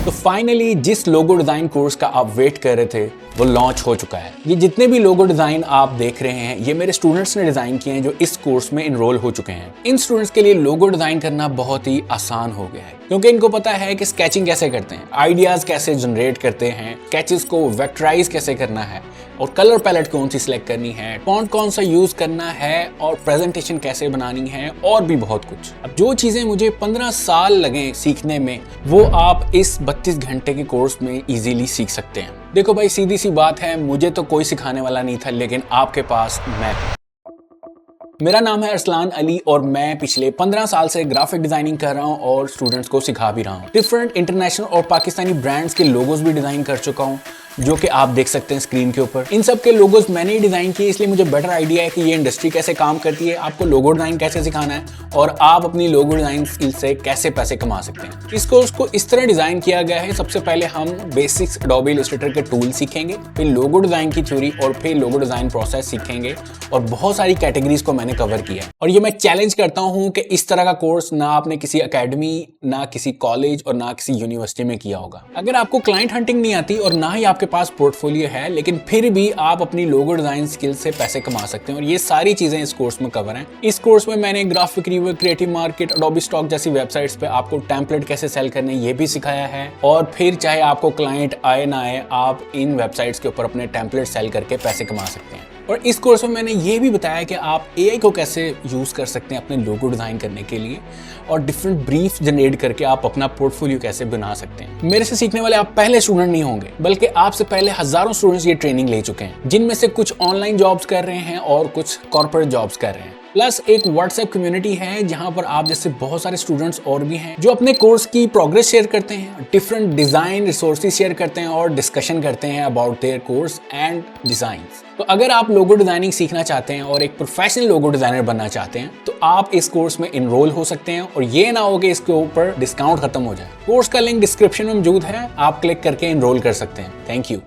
तो फाइनली जिस logo design course का आप वेट कर रहे थे वो लॉन्च हो चुका है। ये जितने भी लोगो डिजाइन आप देख रहे हैं ये मेरे स्टूडेंट्स ने डिजाइन किए हैं जो इस कोर्स में इनरोल हो चुके हैं। इन स्टूडेंट्स के लिए लोगो डिजाइन करना बहुत ही आसान हो गया है क्योंकि इनको पता है कि स्केचिंग कैसे करते हैं, आइडियाज कैसे जनरेट करते हैं, स्केचेस को वेक्टराइज कैसे करना है और कलर पैलेट कौन सी सिलेक्ट करनी है, फॉन्ट कौन सा यूज करना है और प्रेजेंटेशन कैसे बनानी है और भी बहुत कुछ। अब जो चीजें मुझे 15 साल लगे सीखने में वो आप इस 32 घंटे के कोर्स में इजीली सीख सकते हैं। देखो भाई, सीधी सी बात है, मुझे तो कोई सिखाने वाला नहीं था, लेकिन आपके पास मैं। मेरा नाम है अरसलान अली और मैं पिछले 15 साल से ग्राफिक डिजाइनिंग कर रहा हूं और स्टूडेंट्स को सिखा भी रहा हूं। डिफरेंट इंटरनेशनल और पाकिस्तानी ब्रांड्स के लोगोस भी डिजाइन कर चुका हूं जो कि आप देख सकते हैं स्क्रीन के ऊपर। इन सब के लोगोस मैंने ही डिजाइन किए, इसलिए मुझे बेटर आइडिया है कि ये इंडस्ट्री कैसे काम करती है, आपको लोगो डिजाइन कैसे सिखाना है और आप अपनी लोगो डिजाइन स्किल से कैसे पैसे कमा सकते हैं। इस कोर्स को इस तरह डिजाइन किया गया है, सबसे पहले हम बेसिक्स एडोबी इलस्ट्रेटर के टूल सीखेंगे, फिर लोगो डिजाइन की थ्योरी और फिर लोगो डिजाइन प्रोसेस सीखेंगे और बहुत सारी कैटेगरीज को मैंने कवर किया। और ये मैं चैलेंज करता हूँ कि इस तरह का कोर्स ना आपने किसी एकेडमी, ना किसी कॉलेज और ना किसी यूनिवर्सिटी में किया होगा। अगर आपको क्लाइंट हंटिंग नहीं आती और ना ही आपके पास पोर्टफोलियो है, लेकिन फिर भी आप अपनी लोगो डिजाइन स्किल से पैसे कमा सकते हैं और ये सारी चीजें इस कोर्स में कवर हैं। इस कोर्स में मैंने graphic review, creative market, Adobe stock जैसी वेबसाइट्स पे आपको टेम्पलेट कैसे सेल करने ये भी सिखाया है और फिर चाहे आपको क्लाइंट आए ना आए, आप इन वेबसाइट्स के ऊपर अपने टेम्पलेट सेल करके पैसे कमा सकते हैं। और इस कोर्स में मैंने ये भी बताया कि आप एआई को कैसे यूज कर सकते हैं अपने लोगो डिजाइन करने के लिए और डिफरेंट ब्रीफ जनरेट करके आप अपना पोर्टफोलियो कैसे बना सकते हैं। मेरे से सीखने वाले आप पहले स्टूडेंट नहीं होंगे, बल्कि आपसे पहले हजारों स्टूडेंट्स ये ट्रेनिंग ले चुके हैं, जिनमें से कुछ ऑनलाइन जॉब्स कर रहे हैं और कुछ कॉर्पोरेट जॉब्स कर रहे हैं। प्लस एक व्हाट्सएप कम्युनिटी है जहां पर आप जैसे बहुत सारे स्टूडेंट्स और भी हैं जो अपने कोर्स की प्रोग्रेस शेयर करते हैं, डिफरेंट डिजाइन रिसोर्सेज शेयर करते हैं और डिस्कशन करते हैं about their course and designs. तो अगर आप लोगो डिजाइनिंग सीखना चाहते हैं और एक प्रोफेशनल लोगो डिजाइनर बनना चाहते हैं तो आप इस कोर्स में इनरोल हो सकते हैं और ये ना हो कि इसके ऊपर डिस्काउंट खत्म हो जाए। कोर्स का लिंक डिस्क्रिप्शन में मौजूद है, आप क्लिक करके इनरोल कर सकते हैं। Thank you.